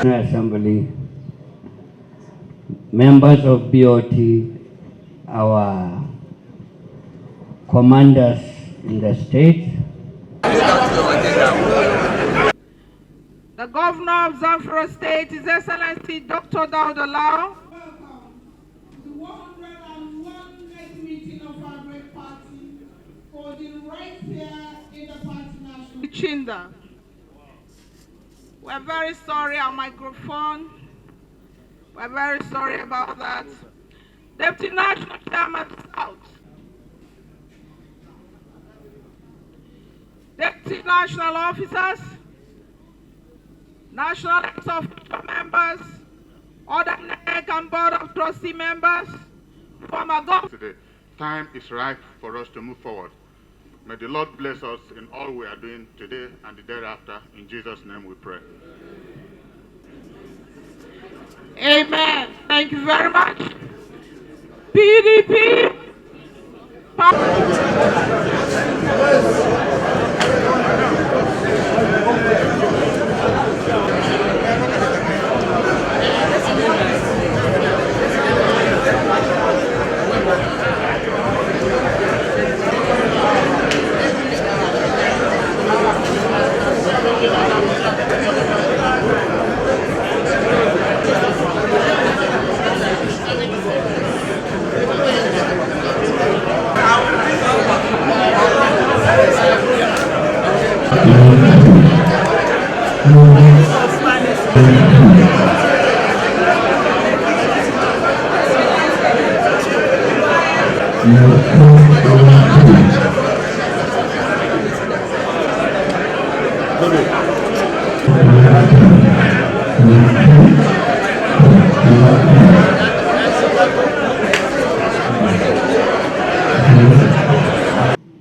Assembly, members of BOT, our commanders in the state. The Governor of Zamfara State, His Excellency Dr. Dauda Lawal. Welcome to the 101st meeting of our great party, holding right here in the party national. Chinda. We're very sorry, our microphone. We're very sorry about that. Deputy National Chairman South. Deputy National Officers, National Official Members, other NEC and Board of Trustee members, former government. Today, time is ripe for us to move forward. May the Lord bless us in all we are doing today and the thereafter. In Jesus' name we pray. Amen. Thank you very much. PDP.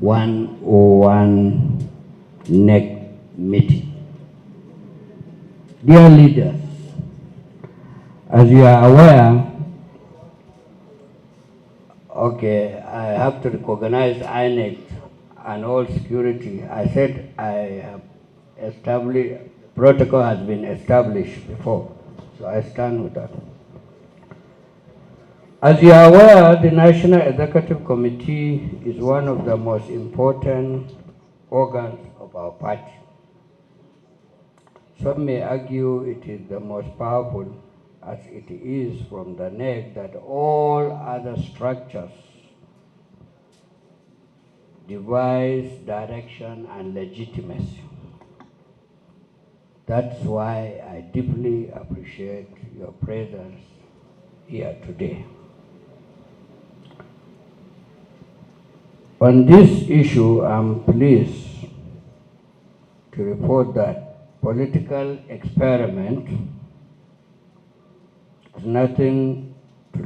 101 NEC meeting. Dear leaders, as you are aware, okay, I have to recognize INEC and all security. I said I have established, protocol has been established before, so I stand with that. As you are aware, the National Executive Committee is one of the most important organs of our party. Some may argue it is the most powerful, as it is from the neck that all other structures devise direction and legitimacy. That's why I deeply appreciate your presence here today. On this issue, I'm pleased to report that political experiment is nothing to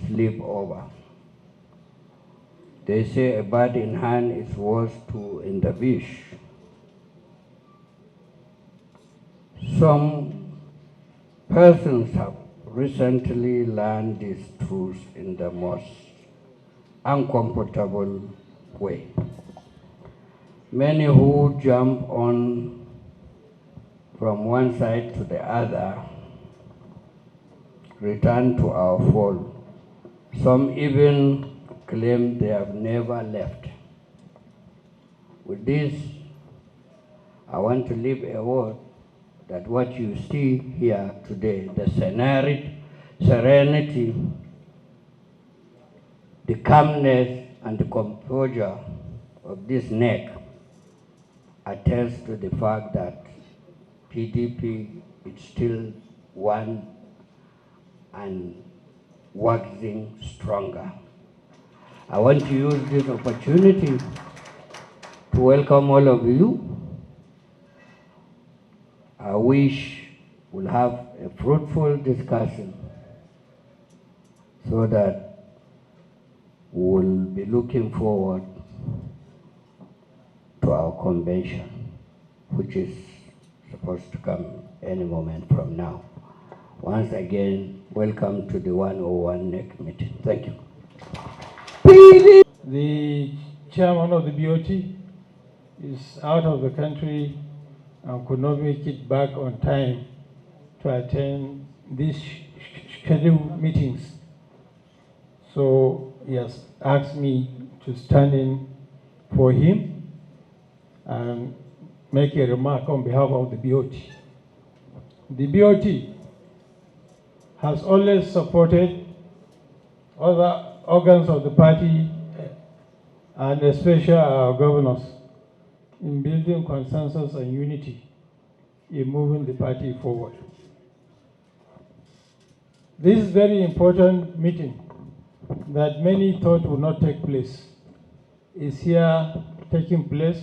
sleep over. They say a bird in hand is worth two in the bush. Some persons have recently learned this truth in the most uncomfortable way. Many who jump on from one side to the other return to our fold. Some even claim they have never left. With this, I want to leave a word that what you see here today, the serenity, the calmness and the composure of this neck attests to the fact that PDP is still one and waxing stronger. I want to use this opportunity to welcome all of you. I wish we'll have a fruitful discussion so that we'll be looking forward to our convention, which is supposed to come any moment from now. Once again, welcome to the 101 NEC meeting. Thank you. The chairman of the BOT is out of the country and could not make it back on time to attend these scheduled meetings. So he has asked me to stand in for him and make a remark on behalf of the BOT. The BOT has always supported other organs of the party and especially our governors in building consensus and unity in moving the party forward. This very important meeting that many thought would not take place is here taking place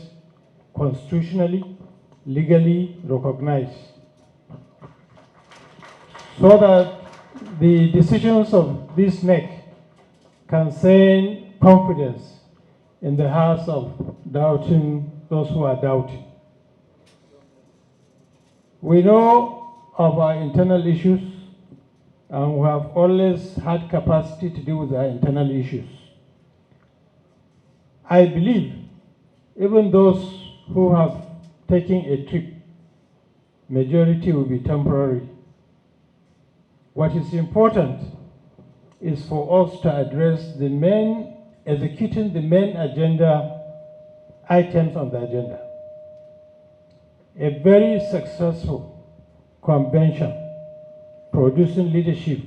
constitutionally, legally recognized, so that the decisions of this NEC can send confidence in the hearts of those who are doubting. We know of our internal issues, and we have always had capacity to deal with our internal issues. I believe even those who have taken a trip, majority will be temporary. What is important is for us to address executing the main agenda items on the agenda. A very successful convention producing leadership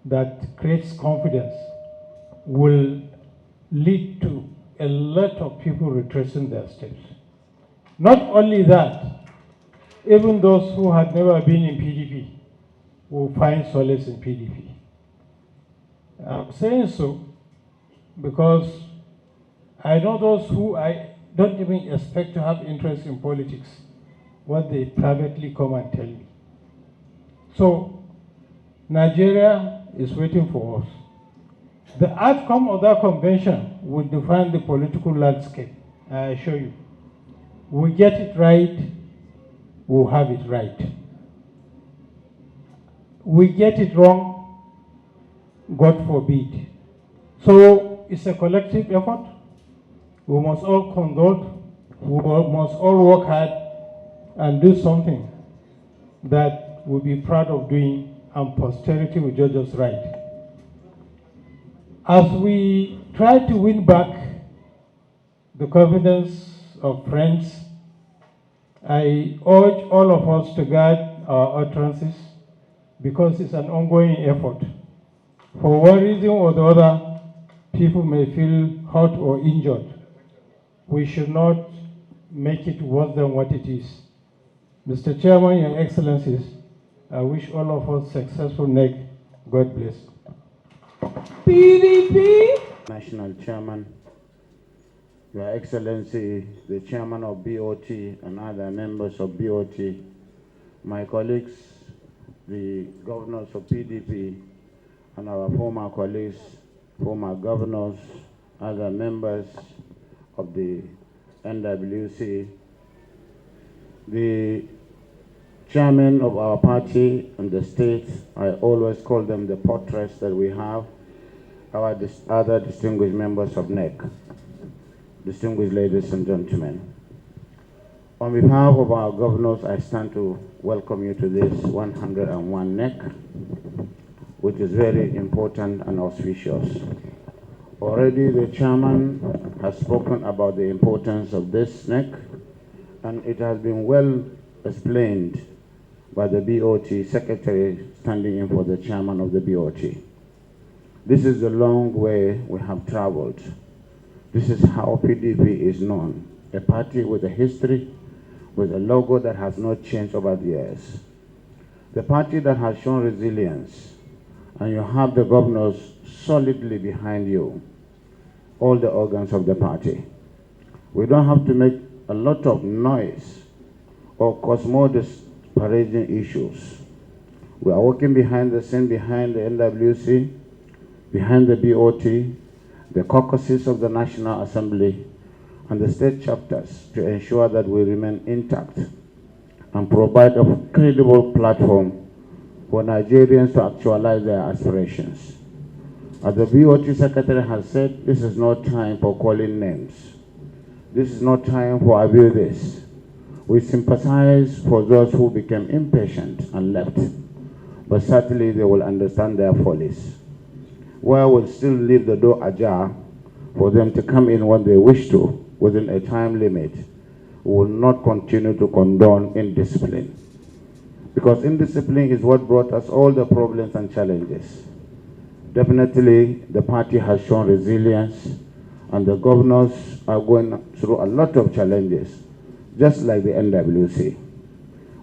that creates confidence will lead to a lot of people retracing their steps. Not only that, even those who had never been in PDP will find solace in PDP. I'm saying so because I know those who I don't even expect to have interest in politics, what they privately come and tell me. So Nigeria is waiting for us. The outcome of that convention will define the political landscape, I assure you. We get it right, we'll have it right. We get it wrong, God forbid. So it's a collective effort. We must all consult, we must all work hard and do something that we'll be proud of doing and posterity will judge us right. As we try to win back the confidence of friends, I urge all of us to guard our utterances because it's an ongoing effort. For one reason or the other, people may feel hurt or injured. We should not make it worse than what it is. Mr. Chairman, Your Excellencies, I wish all of us successful next. God bless. PDP. National Chairman, Your Excellency, the Chairman of BOT and other members of BOT, my colleagues, the governors of PDP, and our former colleagues, former governors, other members of the NWC, the chairman of our party and the state, I always call them the portraits that we have, our other distinguished members of NEC, distinguished ladies and gentlemen. On behalf of our governors, I stand to welcome you to this 101 NEC, which is very important and auspicious. Already the chairman has spoken about the importance of this NEC, and it has been well explained by the BOT secretary standing in for the chairman of the BOT. This is the long way we have traveled. This is how PDP is known, a party with a history, with a logo that has not changed over the years. The party that has shown resilience, and you have the governors solidly behind you, all the organs of the party. We don't have to make a lot of noise or cause more disparaging issues. We are working behind the scene, behind the NWC, behind the BOT, the caucuses of the National Assembly, and the state chapters to ensure that we remain intact and provide a credible platform for Nigerians to actualize their aspirations. As the BOT Secretary has said, this is not time for calling names. This is not time for abuses. We sympathize for those who became impatient and left, but certainly they will understand their follies. Where we'll still leave the door ajar for them to come in when they wish to, within a time limit. We will not continue to condone indiscipline. Because indiscipline is what brought us all the problems and challenges. Definitely, the party has shown resilience, and the governors are going through a lot of challenges, just like the NWC.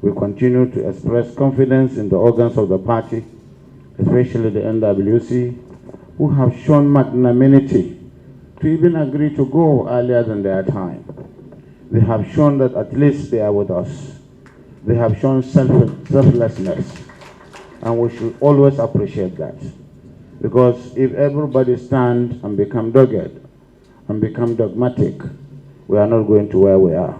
We continue to express confidence in the organs of the party, especially the NWC, who have shown magnanimity to even agree to go earlier than their time. They have shown that at least they are with us. They have shown selflessness, and we should always appreciate that. Because if everybody stand and become dogged and become dogmatic, we are not going to where we are.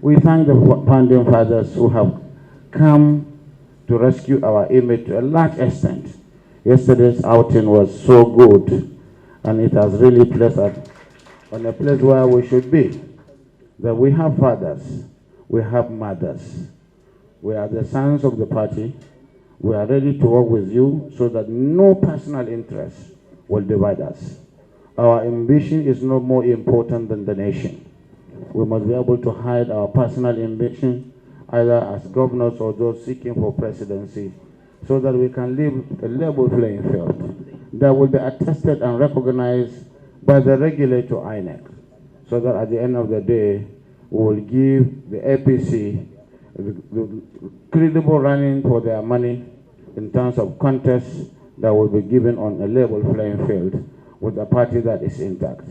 We thank the founding fathers who have come to rescue our image to a large extent. Yesterday's outing was so good, and it has really placed us on a place where we should be. That we have fathers, we have mothers. We are the sons of the party. We are ready to work with you so that no personal interest will divide us. Our ambition is no more important than the nation. We must be able to hide our personal ambition, either as governors or those seeking for presidency, so that we can live a level playing field that will be attested and recognized by the regulator INEC, so that at the end of the day, we will give the APC the credible running for their money in terms of contests that will be given on a level playing field with a party that is intact.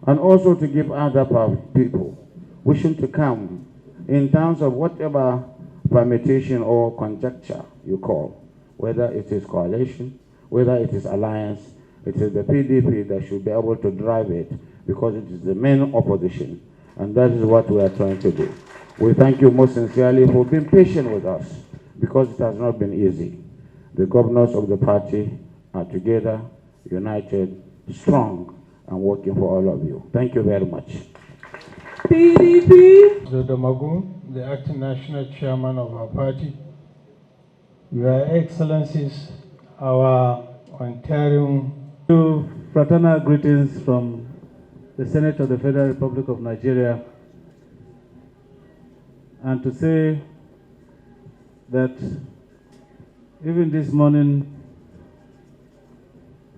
And also to give other people wishing to come in terms of whatever permutation or conjecture you call, whether it is coalition, whether it is alliance, it is the PDP that should be able to drive it because it is the main opposition. And that is what we are trying to do. We thank you most sincerely for being patient with us because it has not been easy. The governors of the party are together, united, strong, and working for all of you. Thank you very much. PDP. Dr. Magu, the acting national chairman of our party, Your Excellencies, our Ontario. Fraternal greetings from the Senate of the Federal Republic of Nigeria, and to say that even this morning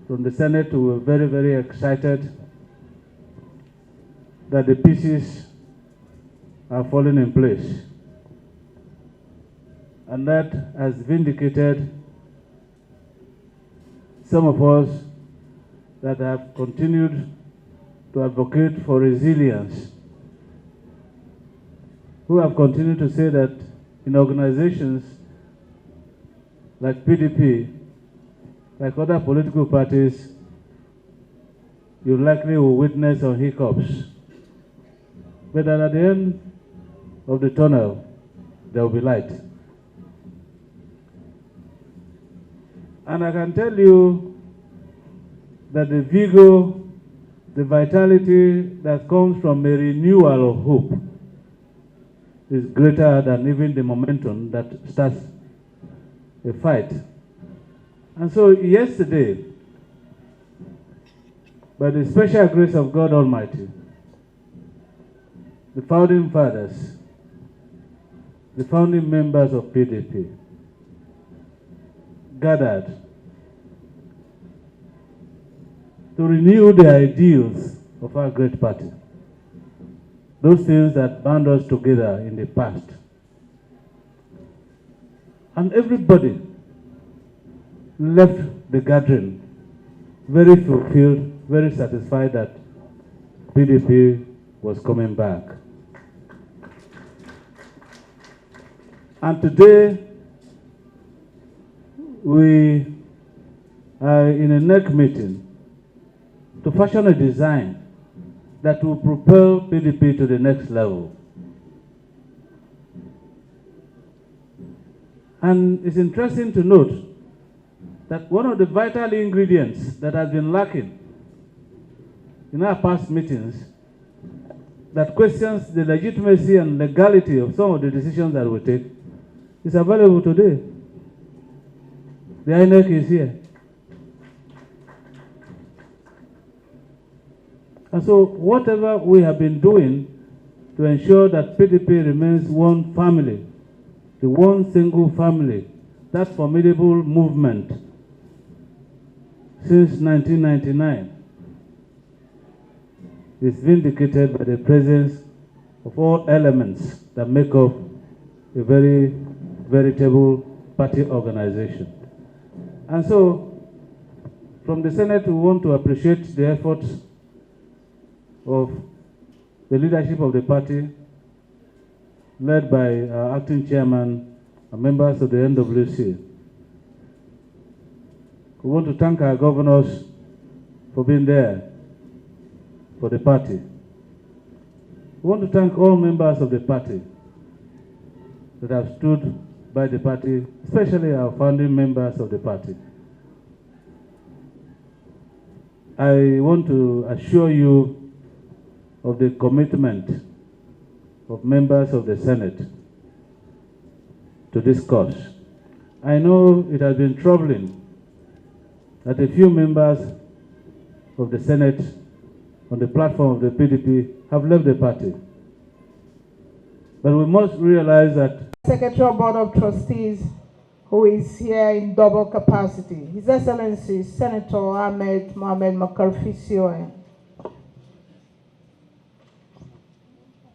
from the Senate we were very, very excited that the pieces are falling in place, and that has vindicated some of us that have continued to advocate for resilience, who have continued to say that in organizations like PDP, like other political parties, you likely will witness some hiccups. But at the end of the tunnel, there will be light. And I can tell you that the vigor, the vitality that comes from a renewal of hope is greater than even the momentum that starts a fight. And so yesterday, by the special grace of God Almighty, the founding fathers, the founding members of PDP gathered to renew the ideals of our great party. Those things that bound us together in the past. And everybody left the gathering very fulfilled, very satisfied that PDP was coming back. And today, we are in a NEC meeting to fashion a design that will propel PDP to the next level. And it's interesting to note that one of the vital ingredients that has been lacking in our past meetings that questions the legitimacy and legality of some of the decisions that we take is available today. The INEC is here. And so whatever we have been doing to ensure that PDP remains one family, the one single family, that formidable movement since 1999 is vindicated by the presence of all elements that make up a very veritable party organization. And so from the Senate, we want to appreciate the efforts of the leadership of the party, led by our acting chairman and members of the NWC. We want to thank our governors for being there for the party. We want to thank all members of the party that have stood by the party, especially our founding members of the party. I want to assure you of the commitment of members of the Senate to this cause. I know it has been troubling that a few members of the Senate on the platform of the PDP have left the party. But we must realize that Secretary of Board of Trustees, who is here in double capacity, His Excellency Senator Ahmed Mohamed Makarfi Sioe,